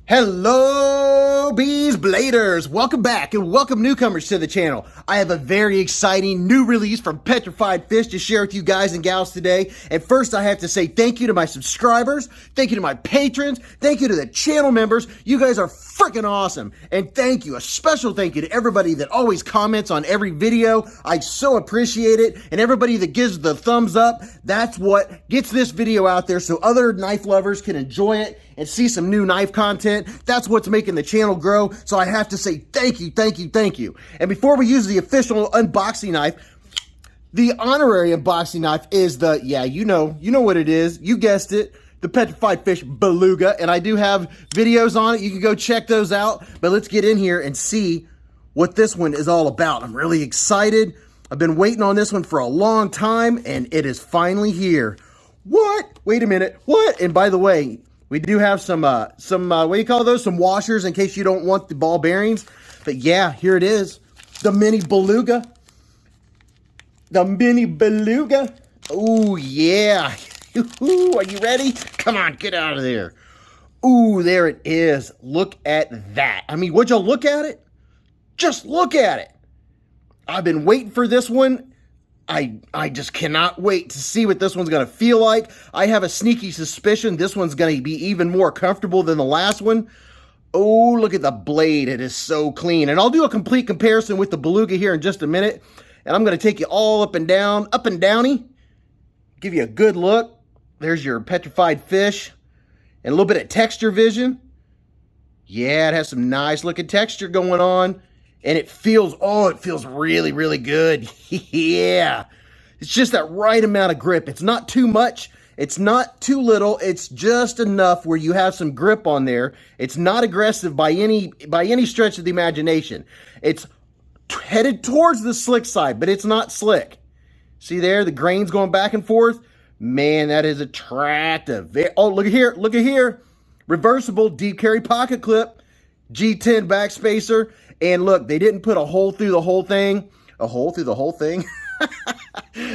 Hello, Beez Bladers! Welcome back and welcome newcomers to the channel. I have a very exciting new release from Petrified Fish to share with you guys and gals today. And first I have to say thank you to my subscribers, thank you to my patrons, thank you to the channel members. You guys are freaking awesome. And thank you, a special thank you to everybody that always comments on every video. I so appreciate it. And everybody that gives the thumbs up, that's what gets this video out there so other knife lovers can enjoy it and see some new knife content. That's what's making the channel grow. So I have to say thank you, thank you, thank you. And before we use the official unboxing knife, the honorary unboxing knife is the, you know what it is. You guessed it, the Petrified Fish Beluga. And I do have videos on it. You can go check those out. But let's get in here and see what this one is all about. I'm really excited. I've been waiting on this one for a long time, and it is finally here. What? Wait a minute. What? And by the way, we do have some what do you call those? Some washers in case you don't want the ball bearings. But yeah, here it is. The mini Beluga. The mini Beluga. Oh, yeah. Ooh, are you ready? Come on, get out of there. Ooh, there it is. Look at that. I mean, would y'all look at it? Just look at it. I've been waiting for this one. I just cannot wait to see what this one's going to feel like. I have a sneaky suspicion this one's going to be even more comfortable than the last one. Oh, look at the blade. It is so clean. And I'll do a complete comparison with the Beluga here in just a minute. And I'm going to take you all up and downy. Give you a good look. There's your Petrified Fish. And a little bit of texture vision. Yeah, it has some nice looking texture going on. And it feels really, really good. Yeah. It's just that right amount of grip. It's not too much. It's not too little. It's just enough where you have some grip on there. It's not aggressive by any stretch of the imagination. It's headed towards the slick side, but it's not slick. See there? The grains going back and forth. Man, that is attractive. Oh, look at here. Look at here. Reversible deep carry pocket clip. G10 backspacer. And look, they didn't put a hole through the whole thing. A hole through the whole thing.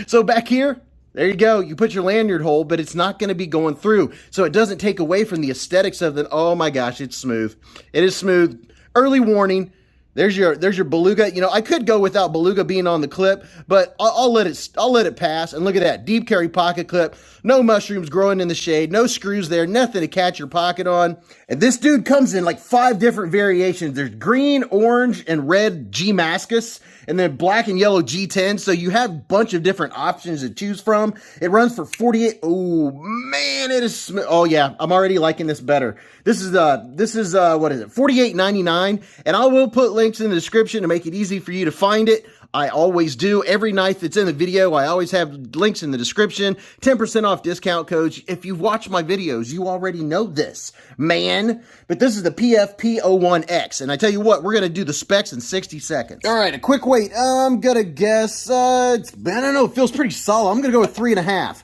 So back here, there you go. You put your lanyard hole, but it's not going to be going through. So it doesn't take away from the aesthetics of the, oh my gosh, it's smooth. It is smooth. Early warning. There's your Beluga. You know, I could go without Beluga being on the clip, but I'll let it pass. And look at that, deep carry pocket clip. No mushrooms growing in the shade, no screws there, nothing to catch your pocket on. And this dude comes in like 5 different variations. There's green, orange, and red G-Mascus, and then black and yellow G10. So you have a bunch of different options to choose from. It runs for 48. Oh man, it is smooth. Oh yeah, I'm already liking this better. This is what is it? $48.99, and I will put links in the description to make it easy for you to find it. I always do. Every knife that's in the video, I always have links in the description. 10% off discount codes. If you've watched my videos, you already know this, man. But this is the PFP01X. And I tell you what, we're going to do the specs in 60 seconds. All right, a quick weight. I'm going to guess, I don't know, it feels pretty solid. I'm going to go with 3.5.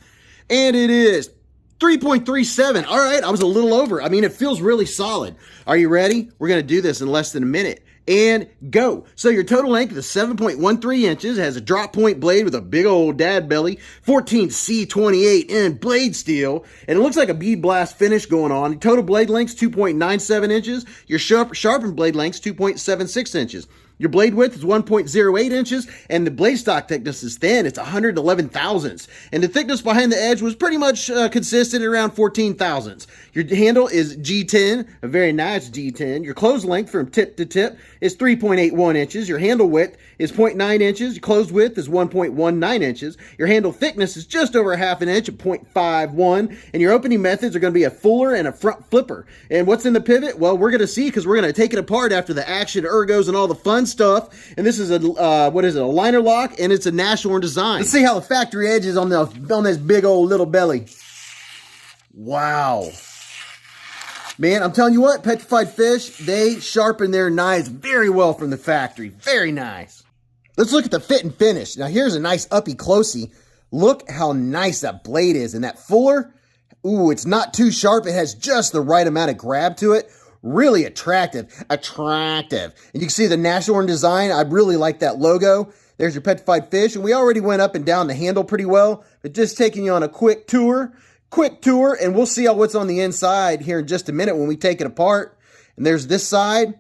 And it is 3.37. All right, I was a little over. I mean, it feels really solid. Are you ready? We're going to do this in less than a minute. And go. So your total length is 7.13 inches, has a drop point blade with a big old dad belly, 14C28 in blade steel, and it looks like a bead blast finish going on. Your total blade length 2.97 inches, your sharpened blade length 2.76 inches. Your blade width is 1.08 inches, and the blade stock thickness is thin. It's 111 thousandths. And the thickness behind the edge was pretty much consistent at around 14 thousandths. Your handle is G10, a very nice G10. Your closed length from tip to tip is 3.81 inches. Your handle width is 0.9 inches. Your closed width is 1.19 inches. Your handle thickness is just over ½ an inch at 0.51. And your opening methods are going to be a fuller and a front flipper. And what's in the pivot? Well, we're going to see because we're going to take it apart after the action, ergos, and all the fun stuff. And this is a a liner lock, and it's a Nashorn design. Let's see how the factory edge is on this big old little belly. Wow, man, I'm telling you what, Petrified Fish, they sharpen their knives very well from the factory. Very nice. Let's look at the fit and finish. Now here's a nice uppy closey. Look how nice that blade is, and that fuller. Ooh, it's not too sharp. It has just the right amount of grab to it. Really attractive. And you can see the Nashorn design. I really like that logo. There's your Petrified Fish. And we already went up and down the handle pretty well. But just taking you on a quick tour. And we'll see what's on the inside here in just a minute when we take it apart. And there's this side.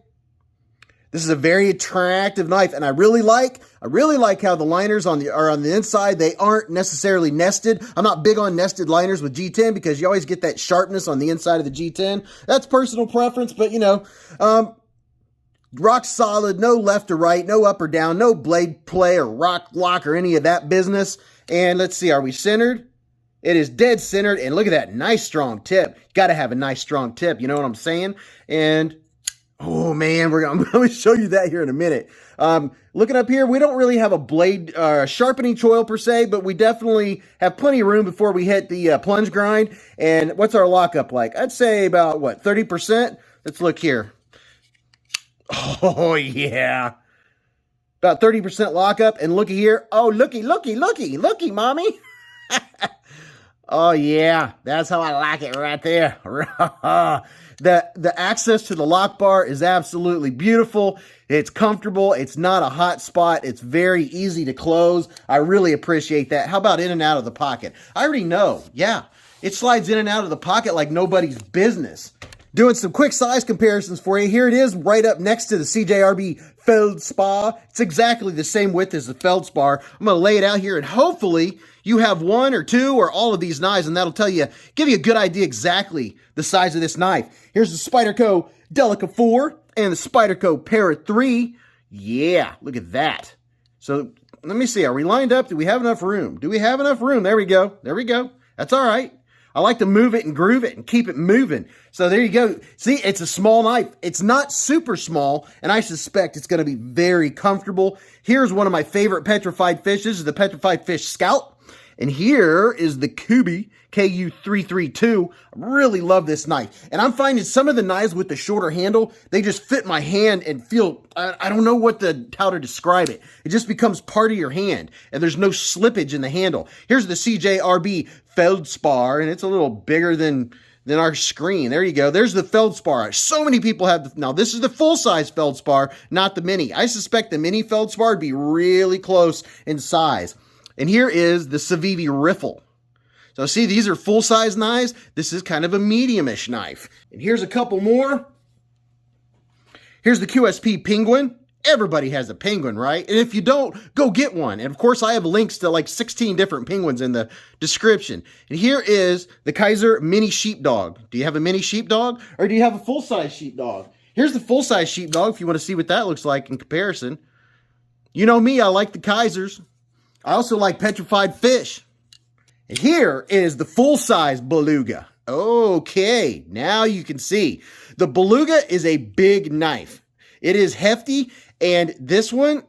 This is a very attractive knife, and I really like how the liners are on the inside. They aren't necessarily nested. I'm not big on nested liners with G10 because you always get that sharpness on the inside of the G10. That's personal preference, but you know, rock solid, no left or right, no up or down, no blade play or rock lock or any of that business. And let's see, are we centered? It is dead centered, and look at that nice strong tip. Got to have a nice strong tip, you know what I'm saying? And oh man, I'm going to show you that here in a minute. Looking up here, we don't really have a blade sharpening choil per se, but we definitely have plenty of room before we hit the plunge grind. And what's our lockup like? I'd say about, what, 30%? Let's look here. Oh yeah. About 30% lockup, and looky here. Oh, looky, mommy. Oh yeah, that's how I like it right there. The access to the lock bar is absolutely beautiful. It's comfortable. It's not a hot spot. It's very easy to close. I really appreciate that. How about in and out of the pocket? I already know. Yeah, it slides in and out of the pocket like nobody's business. Doing some quick size comparisons for you. Here it is right up next to the CJRB Feldspar. It's exactly the same width as the Feldspar. I'm going to lay it out here, and hopefully you have one or two or all of these knives, and that'll give you a good idea exactly the size of this knife. Here's the Spyderco Delica 4 and the Spyderco Para 3. Yeah, look at that. So let me see. Are we lined up? Do we have enough room? Do we have enough room? There we go. There we go. That's all right. I like to move it and groove it and keep it moving. So there you go. See, it's a small knife. It's not super small, and I suspect it's going to be very comfortable. Here's one of my favorite petrified fish. This is the Petrified Fish Scout. And here is the Kubi KU332. I really love this knife. And I'm finding some of the knives with the shorter handle, they just fit my hand and feel, I don't know how to describe it. It just becomes part of your hand, and there's no slippage in the handle. Here's the CJRB Feldspar, and it's a little bigger than our screen. There you go. There's the Feldspar. So many people have now this is the full-size Feldspar, not the mini. I suspect the mini Feldspar would be really close in size. And here is the Civivi Riffle. So see, these are full-size knives. This is kind of a medium-ish knife. And here's a couple more. Here's the QSP Penguin. Everybody has a penguin, right? And if you don't, go get one. And of course, I have links to like 16 different penguins in the description. And here is the Kaiser Mini Sheepdog. Do you have a mini sheepdog, or do you have a full-size sheepdog? Here's the full-size sheepdog if you want to see what that looks like in comparison. You know me, I like the Kaisers. I also like petrified fish. And here is the full-size Beluga. Okay, now you can see. The Beluga is a big knife. It is hefty, and this one,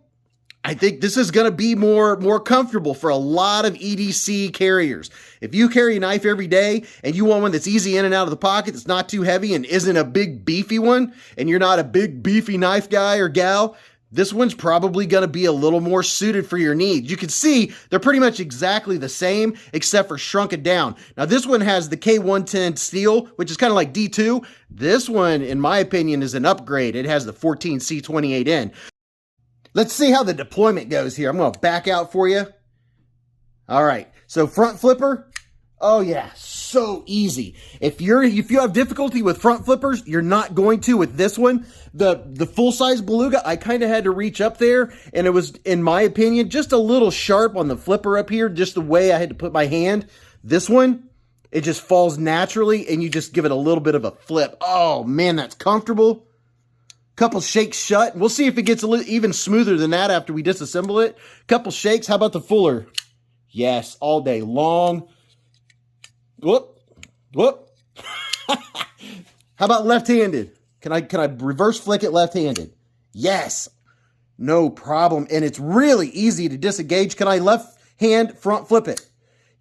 I think this is going to be more comfortable for a lot of EDC carriers. If you carry a knife every day and you want one that's easy in and out of the pocket, that's not too heavy and isn't a big beefy one, and you're not a big beefy knife guy or gal, this one's probably going to be a little more suited for your needs. You can see they're pretty much exactly the same, except for shrunken down. Now, this one has the K110 steel, which is kind of like D2. This one, in my opinion, is an upgrade. It has the 14C28N. Let's see how the deployment goes here. I'm going to back out for you. All right, so front flipper. Oh yeah, so easy. If you have difficulty with front flippers, you're not going to with this one. The full-size Beluga, I kind of had to reach up there, and it was, in my opinion, just a little sharp on the flipper up here, just the way I had to put my hand. This one, it just falls naturally, and you just give it a little bit of a flip. Oh man, that's comfortable. Couple shakes shut. We'll see if it gets even smoother than that after we disassemble it. Couple shakes. How about the fuller? Yes, all day long. Whoop, whoop. How about left-handed? Can I reverse flick it left-handed? Yes, no problem. And it's really easy to disengage. Can I left hand front flip it?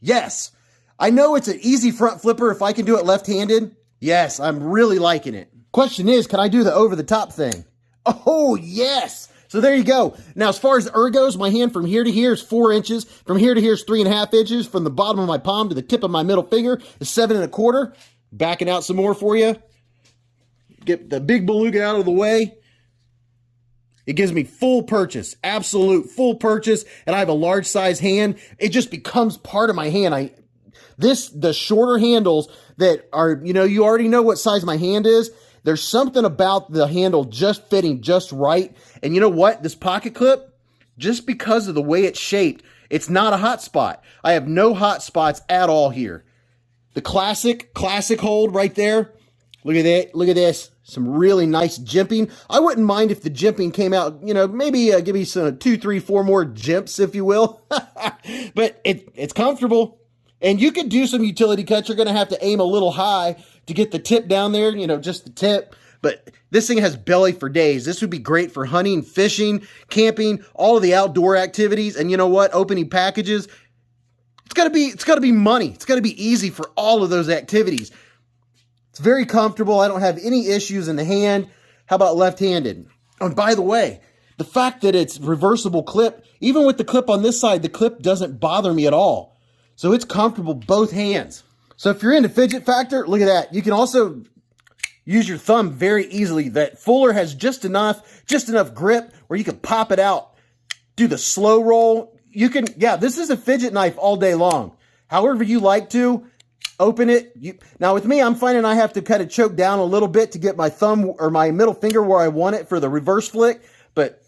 Yes. I know it's an easy front flipper if I can do it left-handed. Yes, I'm really liking it. Question is, can I do the over-the-top thing? Oh, yes. So there you go. Now, as far as the ergos, my hand from here to here is 4 inches. From here to here is 3.5 inches. From the bottom of my palm to the tip of my middle finger is 7.25. Backing out some more for you. Get the big Beluga out of the way. It gives me full purchase, absolute full purchase, and I have a large size hand. It just becomes part of my hand. The shorter handles that are, you already know what size my hand is. There's something about the handle just fitting just right. And you know what? This pocket clip, just because of the way it's shaped, it's not a hot spot. I have no hot spots at all here. The classic hold right there. Look at that. Look at this. Some really nice jimping. I wouldn't mind if the jimping came out, you know, maybe give me some 2, 3, 4 more jimps, if you will. But it's comfortable. And you could do some utility cuts. You're going to have to aim a little high to get the tip down there, you know, just the tip. But this thing has belly for days. This would be great for hunting, fishing, camping, all of the outdoor activities. And you know what? Opening packages. It's got to be money. It's got to be easy for all of those activities. It's very comfortable. I don't have any issues in the hand. How about left-handed? Oh, and by the way, the fact that it's reversible clip, even with the clip on this side, the clip doesn't bother me at all. So it's comfortable both hands. So if you're into fidget factor, look at that. You can also use your thumb very easily. That Fuller has just enough grip where you can pop it out. Do the slow roll. You can, yeah, this is a fidget knife all day long. However you like to. Open it. Now with me, I'm finding I have to kind of choke down a little bit to get my thumb or my middle finger where I want it for the reverse flick. But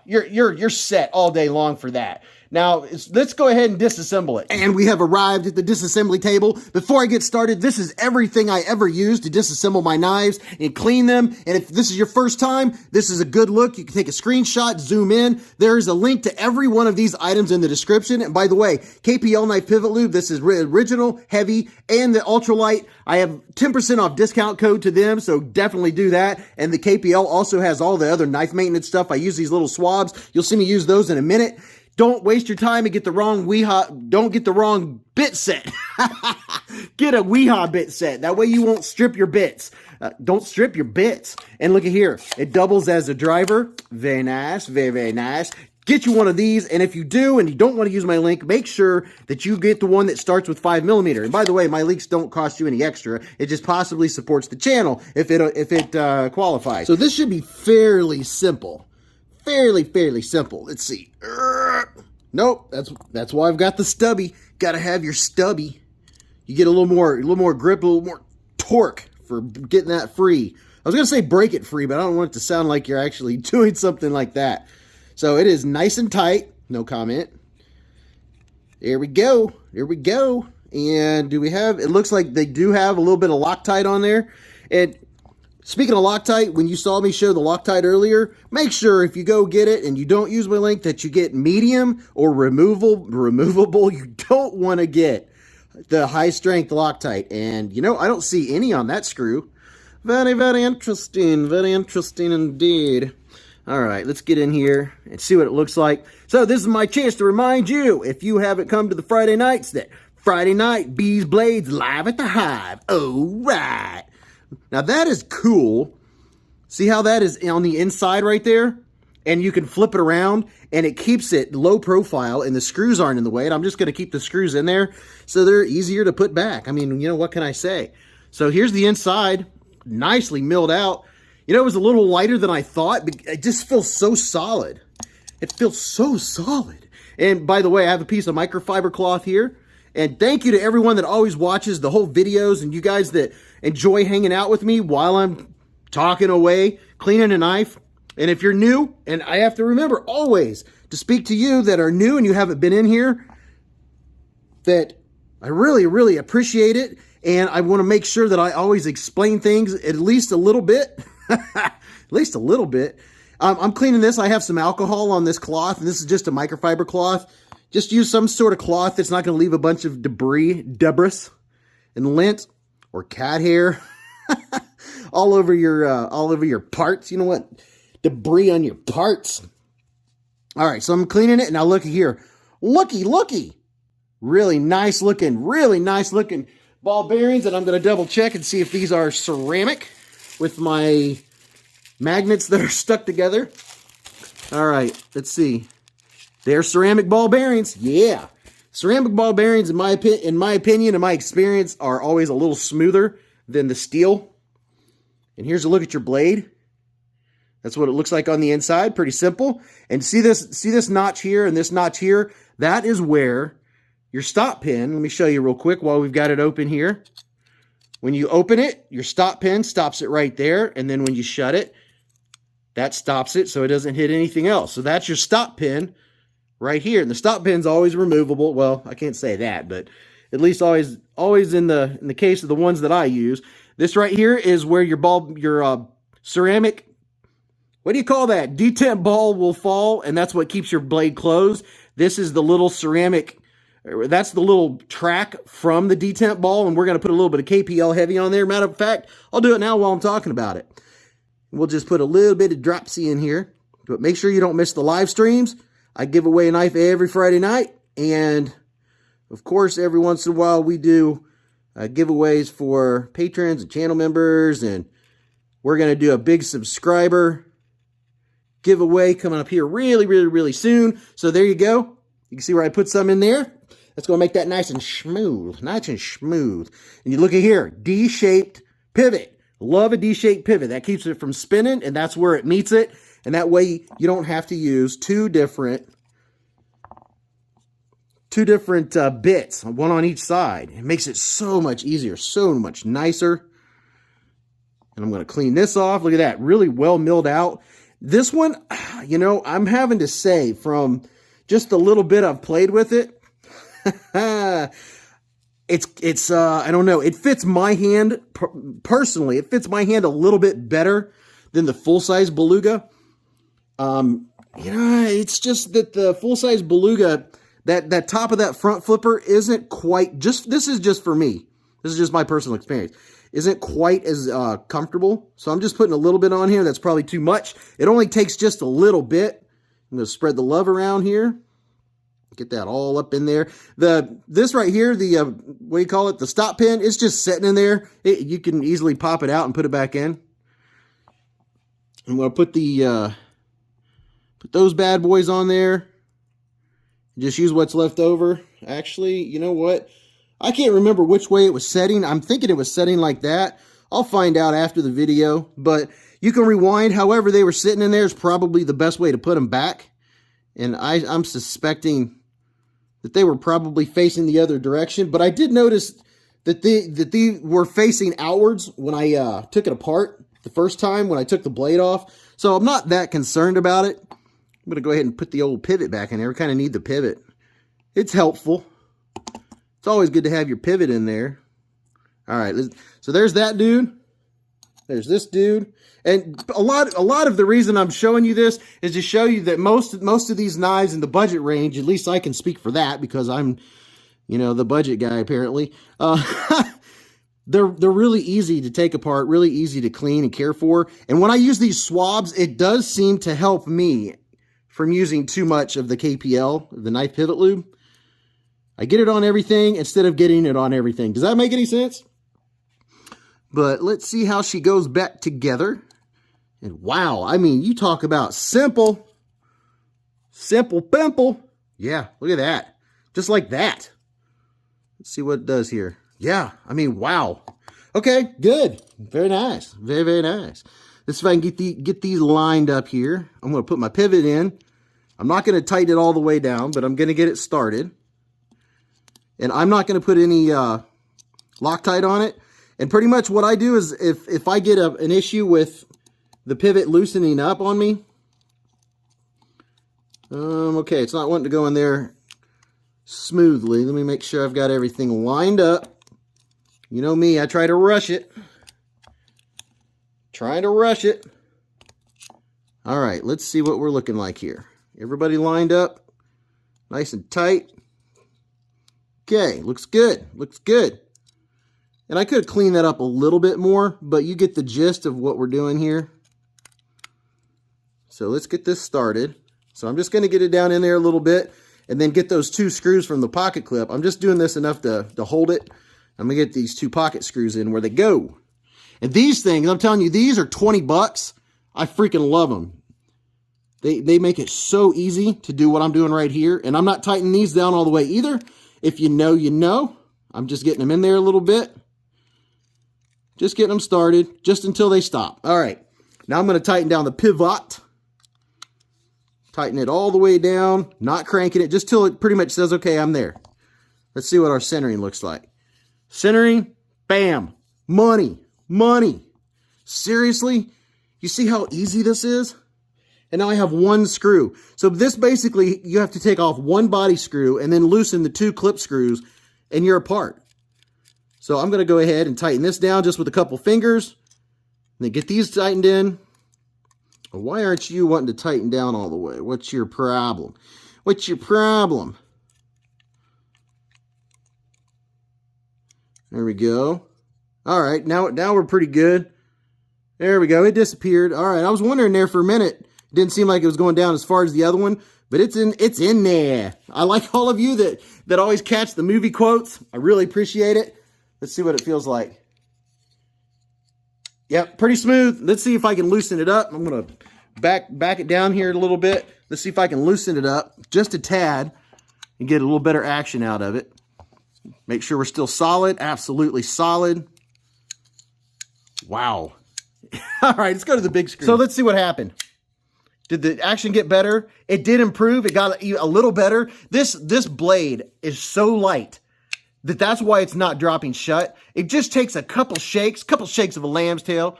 you're set all day long for that. Now, let's go ahead and disassemble it. And we have arrived at the disassembly table. Before I get started, this is everything I ever use to disassemble my knives and clean them. And if this is your first time, this is a good look. You can take a screenshot, zoom in. There is a link to every one of these items in the description. And by the way, KPL Knife Pivot Lube, this is original, heavy, and the ultralight. I have 10% off discount code to them, so definitely do that. And the KPL also has all the other knife maintenance stuff. I use these little swabs. You'll see me use those in a minute. Don't waste your time and get the wrong don't get the wrong bit set. Get a Weehaw bit set. That way you won't strip your bits. Don't strip your bits. And look at here. It doubles as a driver. Very nice. Very, very nice. Get you one of these. And if you do and you don't want to use my link, make sure that you get the one that starts with 5mm. And by the way, my links don't cost you any extra. It just possibly supports the channel if it qualifies. So this should be fairly simple. Fairly simple. Let's see. Nope, that's why I've got the stubby. Gotta have your stubby. You get a little more grip, a little more torque for getting that free. I was gonna say break it free, but I don't want it to sound like you're actually doing something like that. So it is nice and tight. No comment. There we go. There we go. And do we have? It looks like they do have a little bit of Loctite on there. And speaking of Loctite, when you saw me show the Loctite earlier, make sure if you go get it and you don't use my link that you get medium or removable. You don't want to get the high strength Loctite. And you know, I don't see any on that screw. Very, very interesting. Very interesting indeed. All right, let's get in here and see what it looks like. So this is my chance to remind you, if you haven't come to the Friday nights, that Friday night, Beez Blades live at the Hive. Oh, right. Now that is cool. See how that is on the inside right there? And you can flip it around and it keeps it low profile and the screws aren't in the way. And I'm just going to keep the screws in there so they're easier to put back. I mean, you know, what can I say? So here's the inside, nicely milled out. You know, it was a little lighter than I thought, but it just feels so solid. It feels so solid. And by the way, I have a piece of microfiber cloth here. And thank you to everyone that always watches the whole videos and you guys that enjoy hanging out with me while I'm talking away, cleaning a knife. And if you're new, and I have to remember always to speak to you that are new and you haven't been in here, that I really, really appreciate it. And I want to make sure that I always explain things at least a little bit. At least a little bit. I'm cleaning this. I have some alcohol on this cloth, and this is just a microfiber cloth. Just use some sort of cloth that's not going to leave a bunch of debris and lint or cat hair all over your parts. You know what? Debris on your parts. All right, so I'm cleaning it. Now look here. Looky. Really nice looking ball bearings, and I'm going to double check and see if these are ceramic with my magnets that are stuck together. All right, let's see. They're ceramic ball bearings. Yeah. Ceramic ball bearings, in my opinion and my experience, are always a little smoother than the steel. And here's a look at your blade. That's what it looks like on the inside. Pretty simple. And see this notch here and this notch here? That is where your stop pin, let me show you real quick while we've got it open here. When you open it, your stop pin stops it right there. And then when you shut it, that stops it so it doesn't hit anything else. So that's your stop pin right here. And the stop pin's always removable. Well, I can't say that, but at least always in the case of the ones that I use. This right here is where your ceramic, what do you call that? Detent ball will fall, and that's what keeps your blade closed. This is the little ceramic, that's the little track from the detent ball, and we're going to put a little bit of KPL heavy on there. Matter of fact, I'll do it now while I'm talking about it. We'll just put a little bit of dropsy in here, but make sure you don't miss the live streams. I give away a knife every Friday night, and of course, every once in a while we do giveaways for patrons and channel members, and we're going to do a big subscriber giveaway coming up here really soon. So there you go. You can see where I put some in there. That's going to make that nice and smooth. And you look at here, D-shaped pivot. Love a D-shaped pivot. That keeps it from spinning, and that's where it meets it. And that way you don't have to use two different bits, one on each side. It makes it so much easier, so much nicer. And I'm going to clean this off. Look at that, really well milled out. This one, you know, I'm having to say, from just the little bit I've played with it, it's I don't know, it fits my hand, personally, it fits my hand a little bit better than the full-size Beluga. You know, it's just that the full-size Beluga, that top of that front flipper isn't quite, this is just for me, this is just my personal experience, isn't quite as comfortable. So I'm just putting a little bit on here. That's probably too much. It only takes just a little bit. I'm going to spread the love around here. Get that all up in there. This right here, the what do you call it? The stop pin, it's just sitting in there. You can easily pop it out and put it back in. I'm going to put put those bad boys on there. Just use what's left over. Actually, you know what? I can't remember which way it was setting. I'm thinking it was setting like that. I'll find out after the video, but you can rewind. However they were sitting in there is probably the best way to put them back. And I'm suspecting that they were probably facing the other direction, but I did notice that they were facing outwards when I took it apart the first time when I took the blade off. So I'm not that concerned about it. I'm going to go ahead and put the old pivot back in there. We kind of need the pivot. It's helpful. It's always good to have your pivot in there. All right, so there's that dude. There's this dude. And a lot of the reason I'm showing you this is to show you that most of these knives in the budget range, at least I can speak for that because I'm, you know, the budget guy apparently. They're really easy to take apart, really easy to clean and care for. And when I use these swabs, it does seem to help me from using too much of the KPL, the knife pivot lube. I get it on everything instead of getting it on everything. Does that make any sense? But let's see how she goes back together. And wow, I mean, you talk about simple. Simple pimple. Yeah, look at that. Just like that. Let's see what it does here. Yeah, I mean, wow. Okay, good. Very nice. Very, very nice. Let's see if I can get these lined up here. I'm going to put my pivot in. I'm not going to tighten it all the way down, but I'm going to get it started. And I'm not going to put any Loctite on it. And pretty much what I do is if I get an issue with the pivot loosening up on me. Okay, it's not wanting to go in there smoothly. Let me make sure I've got everything lined up. You know me, I try to rush it. Trying to rush it. All right, let's see what we're looking like here. Everybody lined up, nice and tight. Okay, looks good, looks good. And I could clean that up a little bit more, but you get the gist of what we're doing here. So let's get this started. So I'm just going to get it down in there a little bit and then get those two screws from the pocket clip. I'm just doing this enough to hold it. I'm going to get these two pocket screws in where they go. And these things, I'm telling you, these are 20 bucks. I freaking love them. They make it so easy to do what I'm doing right here. And I'm not tightening these down all the way either. If you know, you know. I'm just getting them in there a little bit. Just getting them started, just until they stop. All right, now I'm going to tighten down the pivot. Tighten it all the way down, not cranking it, just till it pretty much says, okay, I'm there. Let's see what our centering looks like. Centering, bam, Money. Money. Seriously? You see how easy this is? And now I have one screw. So this basically, you have to take off one body screw and then loosen the 2 clip screws and you're apart. So I'm going to go ahead and tighten this down just with a couple fingers. And then get these tightened in. Why aren't you wanting to tighten down all the way? What's your problem? What's your problem? There we go. All right, now we're pretty good. There we go. It disappeared. All right, I was wondering there for a minute. It didn't seem like it was going down as far as the other one, but it's in there. I like all of you that always catch the movie quotes. I really appreciate it. Let's see what it feels like. Yep, pretty smooth. Let's see if I can loosen it up. I'm going to back it down here a little bit. Let's see if I can loosen it up just a tad and get a little better action out of it. Make sure we're still solid. Absolutely solid. Wow. All right, let's go to the big screen. So let's see what happened. Did the action get better? It did improve. It got a little better. This blade is so light that's why it's not dropping shut. It just takes a couple shakes of a lamb's tail.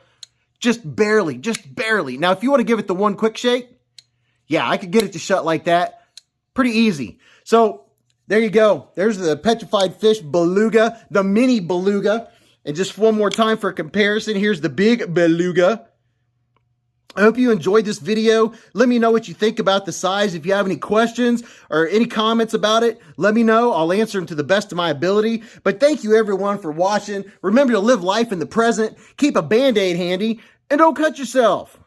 Just barely. Now, if you want to give it the one quick shake, yeah, I could get it to shut like that. Pretty easy. So there you go. There's the Petrified Fish Beluga, the mini Beluga. And just one more time for comparison, here's the big Beluga. I hope you enjoyed this video. Let me know what you think about the size. If you have any questions or any comments about it, let me know. I'll answer them to the best of my ability. But thank you everyone for watching. Remember to live life in the present, keep a Band-Aid handy, and don't cut yourself.